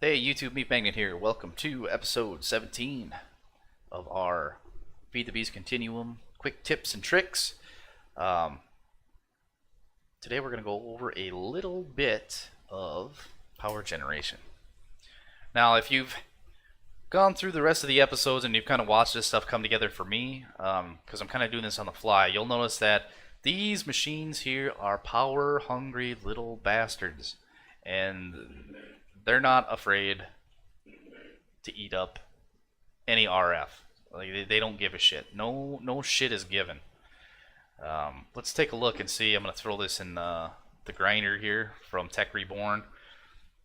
Hey YouTube, Meef Magnet here. Welcome to episode 17 of our FTB Continuum quick tips and tricks. Um, Today we're going to go over a little bit of power generation. Now, if you've gone through the rest of the episodes and you've kind of watched this stuff come together for me, because I'm kind of doing this on the fly, you'll notice that these machines here are power hungry little bastards. And they're not afraid to eat up any RF. Like they don't give a shit. No shit is given. Let's take a look and see. I'm gonna throw this in the grinder here from Tech Reborn.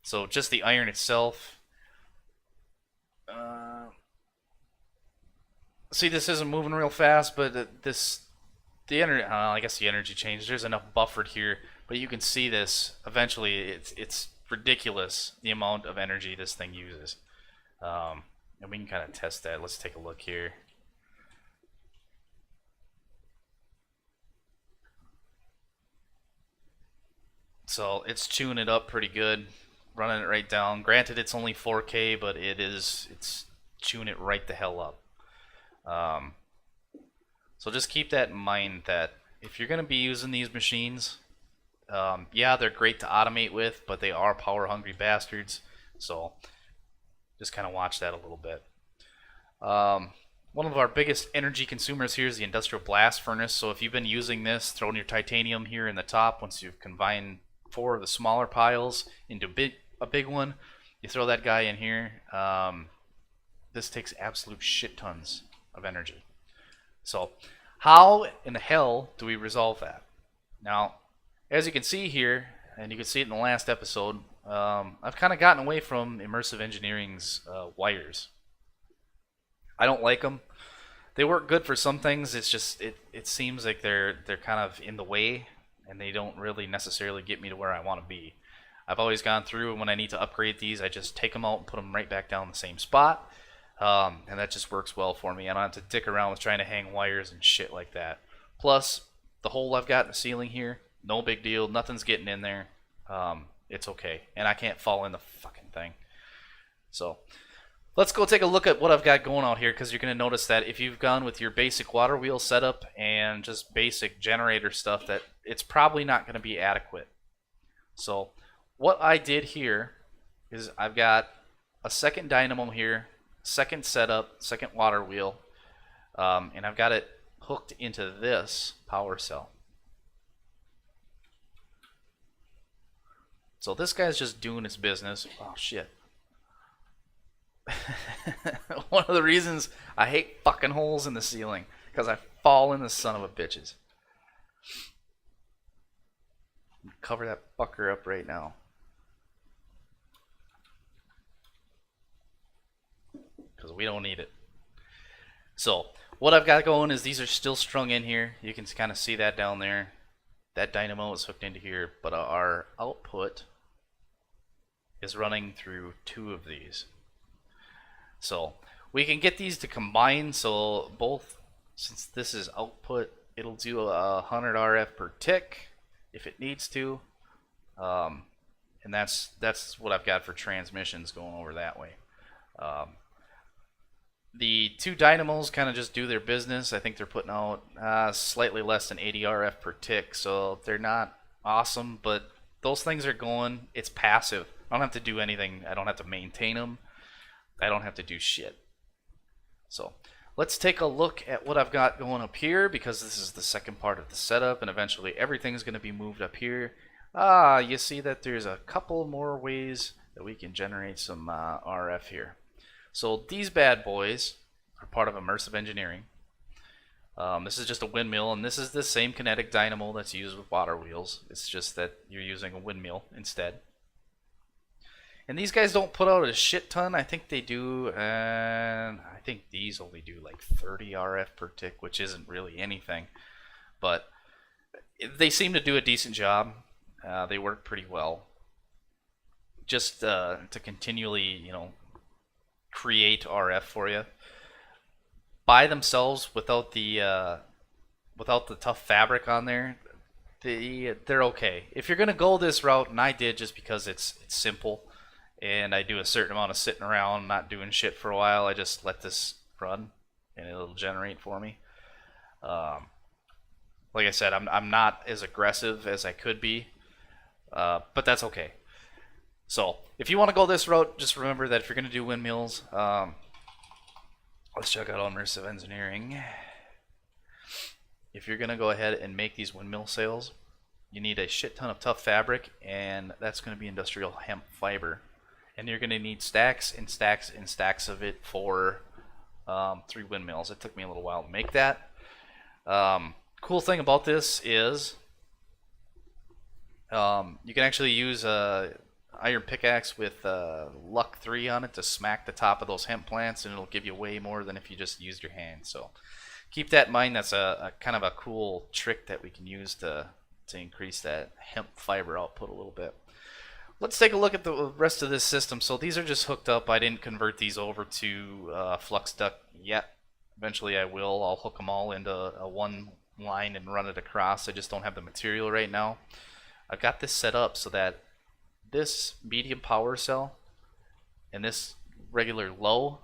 So just the iron itself. See, this isn't moving real fast, but the energy. I guess the energy change. There's enough buffered here, but you can see this. Eventually, it's ridiculous the amount of energy this thing uses. And we can kind of test that. Let's take a look here. So it's chewing it up pretty good, running it right down. Granted, it's only 4K, but it's chewing it right the hell up. So just keep that in mind that if you're going to be using these machines, yeah, they're great to automate with, but they are power hungry bastards. So just kind of watch that a little bit. One of our biggest energy consumers here is the industrial blast furnace. So if you've been using this, throwing your titanium here in the top, once you've combined 4 of the smaller piles into a big one, you throw that guy in here. This takes absolute shit tons of energy. So how in the hell do we resolve that? Now, as you can see here, and you can see it in the last episode, I've kind of gotten away from Immersive Engineering's wires. I don't like them. They work good for some things. It's just it seems like they're kind of in the way, and they don't really necessarily get me to where I want to be. I've always gone through, and when I need to upgrade these, I just take them out and put them right back down in the same spot, and that just works well for me. I don't have to dick around with trying to hang wires and shit like that. Plus, the hole I've got in the ceiling here, no big deal. Nothing's getting in there. It's okay, and I can't fall in the fucking thing. So let's go take a look at what I've got going out here, because you're going to notice that if you've gone with your basic water wheel setup and just basic generator stuff, that it's probably not going to be adequate. So what I did here is I've got a second dynamo here, second setup, second water wheel, and I've got it hooked into this power cell. So this guy's just doing his business. Oh shit. One of the reasons I hate fucking holes in the ceiling, because I fall in the son of a bitches. Cover that fucker up right now. Because we don't need it. So what I've got going is these are still strung in here. You can kind of see that down there. That dynamo is hooked into here, but our output is running through 2 of these. So we can get these to combine, so both, since this is output, it'll do 100 RF per tick if it needs to, and that's what I've got for transmissions going over that way. The 2 dynamos kind of just do their business. I think they're putting out slightly less than 80 RF per tick, so they're not awesome, but those things are going. It's passive. I don't have to do anything. I don't have to maintain them. I don't have to do shit. So let's take a look at what I've got going up here, because this is the second part of the setup, and eventually everything's going to be moved up here. You see that there's a couple more ways that we can generate some RF here. So these bad boys are part of Immersive Engineering. This is just a windmill, and this is the same kinetic dynamo that's used with water wheels. It's just that you're using a windmill instead. And these guys don't put out a shit ton. I think they do, I think these only do like 30 RF per tick, which isn't really anything. But they seem to do a decent job. They work pretty well. Just to continually, create RF for you. By themselves, without the tough fabric on there, they're okay. If you're gonna go this route, and I did just because it's simple, and I do a certain amount of sitting around, not doing shit for a while, I just let this run, and it'll generate for me. Um, like I said, I'm not as aggressive as I could be, but that's okay. So if you want to go this route, just remember that if you're going to do windmills, let's check out immersive engineering. If you're going to go ahead and make these windmill sails, you need a shit ton of tough fabric, and that's going to be industrial hemp fiber. And you're going to need stacks and stacks and stacks of it for 3 windmills. It took me a little while to make that. Cool thing about this is you can actually use a iron pickaxe with luck 3 on it to smack the top of those hemp plants, and it'll give you way more than if you just used your hand. So keep that in mind. That's a kind of a cool trick that we can use to increase that hemp fiber output a little bit. Let's take a look at the rest of this system. So these are just hooked up. I didn't convert these over to flux duct yet. Eventually I will. I'll hook them all into a one line and run it across. I just don't have the material right now. I've got this set up so that this medium power cell and this regular low,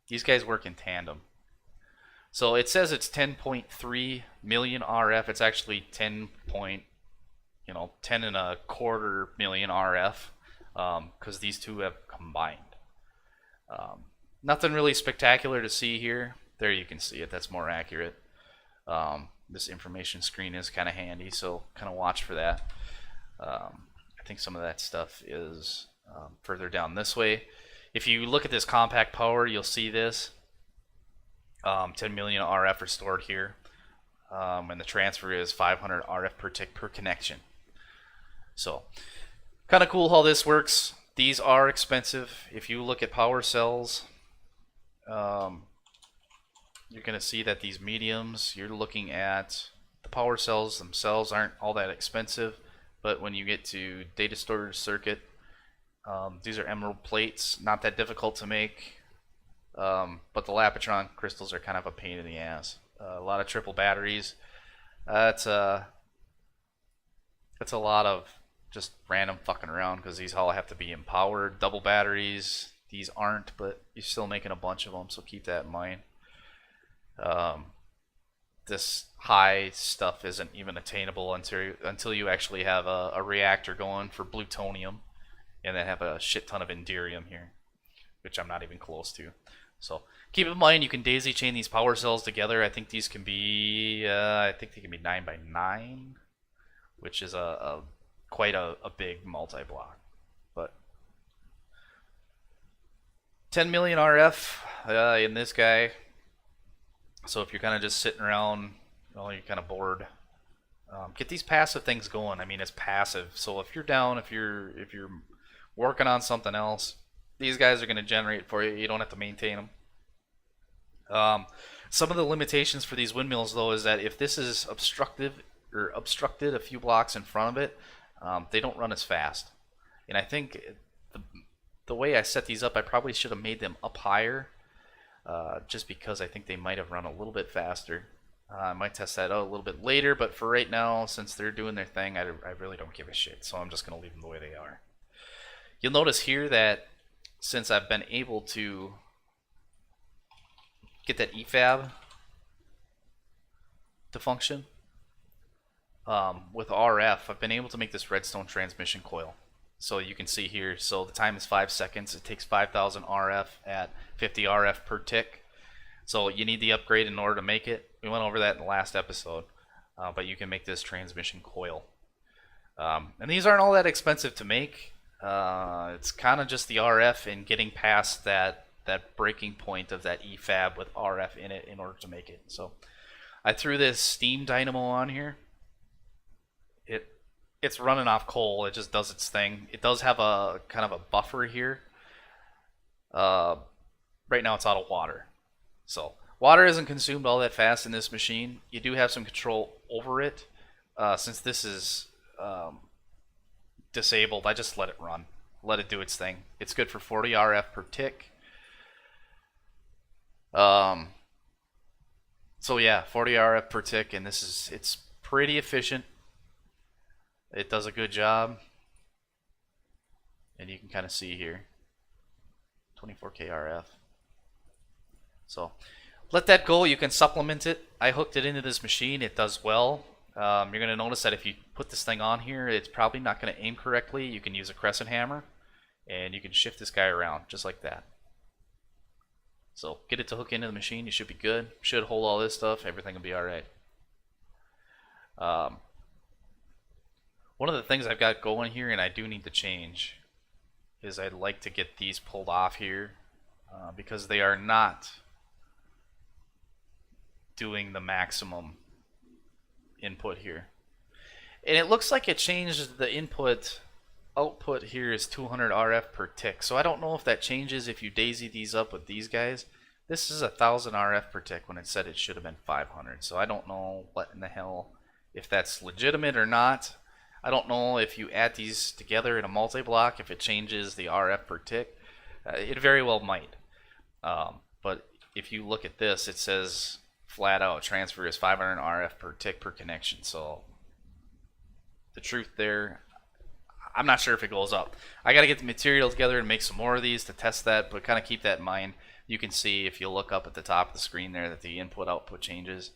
these guys work in tandem. So it says it's 10.3 million RF. It's actually 10 and a quarter million RF, because these two have combined. Nothing really spectacular to see here. There you can see it. That's more accurate. This information screen is kind of handy, so kind of watch for that. I think some of that stuff is further down this way. If you look at this compact power, you'll see this. 10 million RF are stored here, and the transfer is 500 RF per tick per connection. So kind of cool how this works. These are expensive. If you look at power cells, you're going to see that these mediums, you're looking at the power cells themselves aren't all that expensive, but when you get to data storage circuit, these are emerald plates, not that difficult to make, but the Lapotron crystals are kind of a pain in the ass. A lot of triple batteries. That's a lot of just random fucking around, because these all have to be empowered. Double batteries, these aren't, but you're still making a bunch of them, so keep that in mind. This high stuff isn't even attainable until you actually have a reactor going for plutonium, and then have a shit ton of inderium here, which I'm not even close to. So keep in mind, you can daisy chain these power cells together. I think these can be, 9 by 9, which is quite a big multi-block. But 10 million RF in this guy. So if you're kind of just sitting around, you're kind of bored, get these passive things going. I mean, it's passive. So if you're down, if you're working on something else, these guys are going to generate for you. You don't have to maintain them. Some of the limitations for these windmills, though, is that if this is obstructed a few blocks in front of it, they don't run as fast. And I think the way I set these up, I probably should have made them up higher, just because I think they might have run a little bit faster. I might test that out a little bit later, but for right now, since they're doing their thing, I really don't give a shit. So I'm just going to leave them the way they are. You'll notice here that since I've been able to get that EFAB to function with RF, I've been able to make this redstone transmission coil. So you can see here, so the time is 5 seconds. It takes 5,000 RF at 50 RF per tick. So you need the upgrade in order to make it. We went over that in the last episode, but you can make this transmission coil. And these aren't all that expensive to make. It's kind of just the RF and getting past that breaking point of that EFAB with RF in it in order to make it. So I threw this steam dynamo on here. It's running off coal. It just does its thing. It does have a kind of a buffer here. Right now it's out of water. So water isn't consumed all that fast in this machine. You do have some control over it. Since this is disabled, I just let it run. Let it do its thing. It's good for 40 RF per tick. So yeah, 40 RF per tick, and it's pretty efficient. It does a good job. and you can kind of see here 24K RF. So let that go. You can supplement it. I hooked it into this machine. It does well. You're going to notice that if you put this thing on here, it's probably not going to aim correctly. You can use a crescent hammer, and you can shift this guy around just like that. So get it to hook into the machine. You should be good. Should hold all this stuff. Everything will be all right. One of the things I've got going here, and I do need to change, is I'd like to get these pulled off here because they are not doing the maximum input here. And it looks like it changed the output here is 200 RF per tick. So I don't know if that changes if you daisy these up with these guys. This is 1000 RF per tick when it said it should have been 500. So I don't know what in the hell, if that's legitimate or not. I don't know if you add these together in a multi-block, if it changes the RF per tick. It very well might. But if you look at this, it says flat out transfer is 500 RF per tick per connection. So the truth there, I'm not sure if it goes up. I got to get the material together and make some more of these to test that, but kind of keep that in mind. You can see if you look up at the top of the screen there that the input output changes.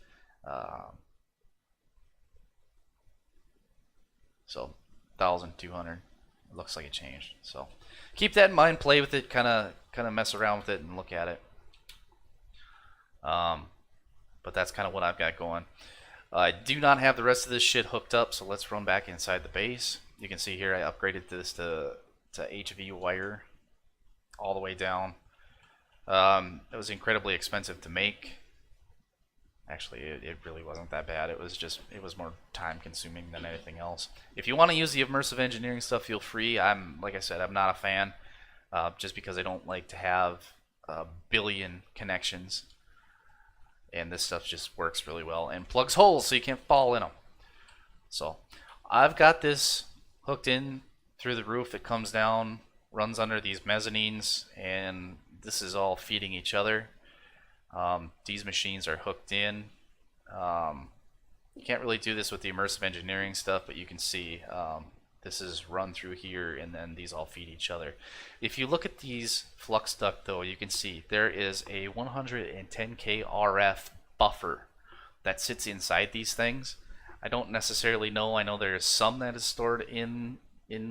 So 1200, it looks like it changed. So keep that in mind, play with it, kind of mess around with it and look at it. But that's kind of what I've got going. I do not have the rest of this shit hooked up, so let's run back inside the base. You can see here I upgraded this to HV wire all the way down. It was incredibly expensive to make. Actually, it really wasn't that bad. It was more time consuming than anything else. If you want to use the immersive engineering stuff, feel free. Like I said, I'm not a fan, just because I don't like to have a billion connections. And this stuff just works really well and plugs holes so you can't fall in them. So I've got this hooked in through the roof. It comes down, runs under these mezzanines, and this is all feeding each other. These machines are hooked in. You can't really do this with the immersive engineering stuff, but you can see this is run through here, and then these all feed each other. If you look at these flux duct, though, you can see there is a 110K RF buffer that sits inside these things. I don't necessarily know. I know there's some that is stored in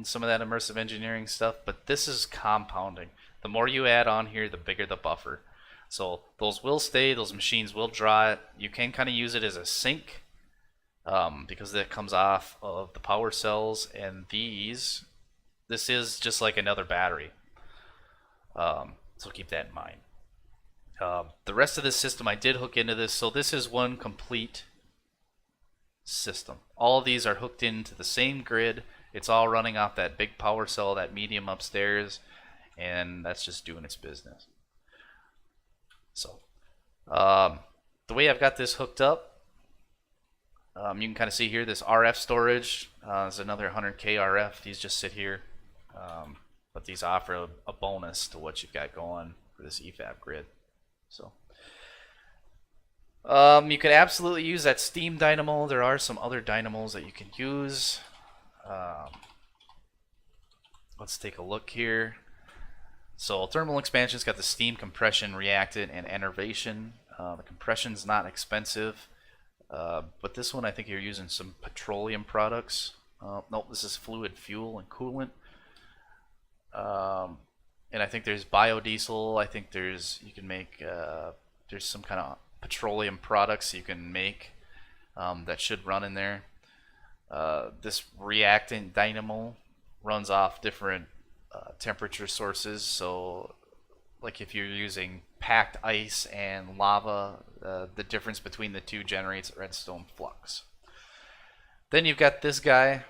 some of that immersive engineering stuff, but this is compounding. The more you add on here, the bigger the buffer. So those will stay, those machines will draw it. You can kind of use it as a sink because that comes off of the power cells, and this is just like another battery. So keep that in mind. The rest of this system I did hook into this, so this is one complete system. All of these are hooked into the same grid. It's all running off that big power cell, that medium upstairs, and that's just doing its business. So the way I've got this hooked up, you can kind of see here this RF storage is another 100K RF. These just sit here, but these offer a bonus to what you've got going for this EFAB grid. So you can absolutely use that steam dynamo. There are some other dynamos that you can use. Let's take a look here. So thermal expansion's got the steam, compression, reactant, and enervation. The compression's not expensive, but this one I think you're using some petroleum products. Nope, this is fluid fuel and coolant. And I think there's biodiesel. I think you can make there's some kind of petroleum products you can make that should run in there. This reactant dynamo runs off different temperature sources, so like if you're using packed ice and lava, the difference between the two generates redstone flux. Then you've got this guy.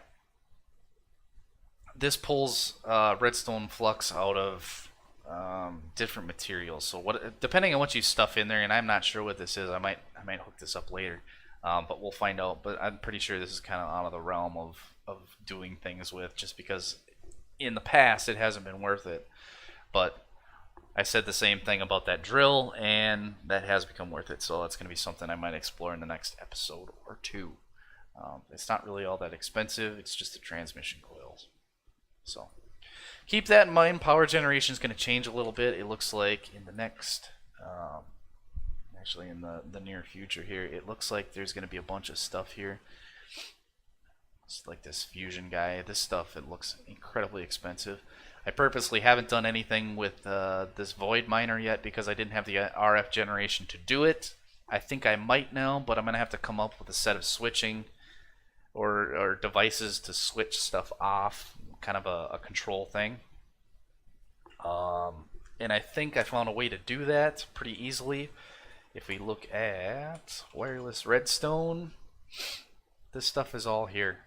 This pulls redstone flux out of different materials. So depending on what you stuff in there, and I'm not sure what this is, I might hook this up later, but we'll find out. But I'm pretty sure this is kind of out of the realm of doing things with, just because in the past it hasn't been worth it. But I said the same thing about that drill, and that has become worth it. So that's going to be something I might explore in the next episode or two. It's not really all that expensive. It's just the transmission coils. So keep that in mind. Power generation is going to change a little bit. It looks like in the next, actually in the near future here, it looks like there's going to be a bunch of stuff here. It's like this fusion guy. This stuff, it looks incredibly expensive. I purposely haven't done anything with this void miner yet because I didn't have the RF generation to do it. I think I might now, but I'm going to have to come up with a set of switching or devices to switch stuff off, kind of a control thing. And I think I found a way to do that pretty easily. If we look at wireless redstone, this stuff is all here.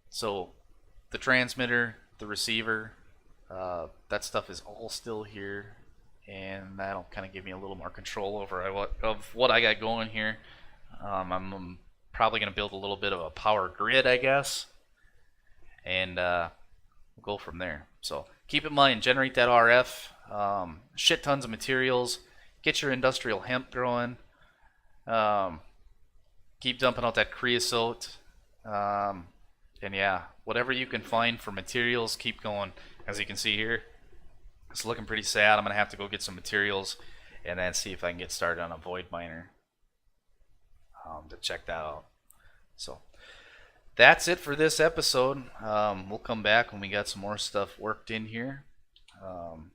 So the transmitter, the receiver, that stuff is all still here, and that'll kind of give me a little more control over what I got going here. I'm probably going to build a little bit of a power grid, I guess, and we'll go from there. So keep in mind, generate that RF, shit tons of materials, get your industrial hemp growing, keep dumping out that creosote, and yeah, whatever you can find for materials, keep going. As you can see here, it's looking pretty sad. I'm going to have to go get some materials and then see if I can get started on a void miner to check that out. So that's it for this episode. We'll come back when we got some more stuff worked in here, and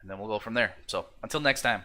then we'll go from there. So until next time.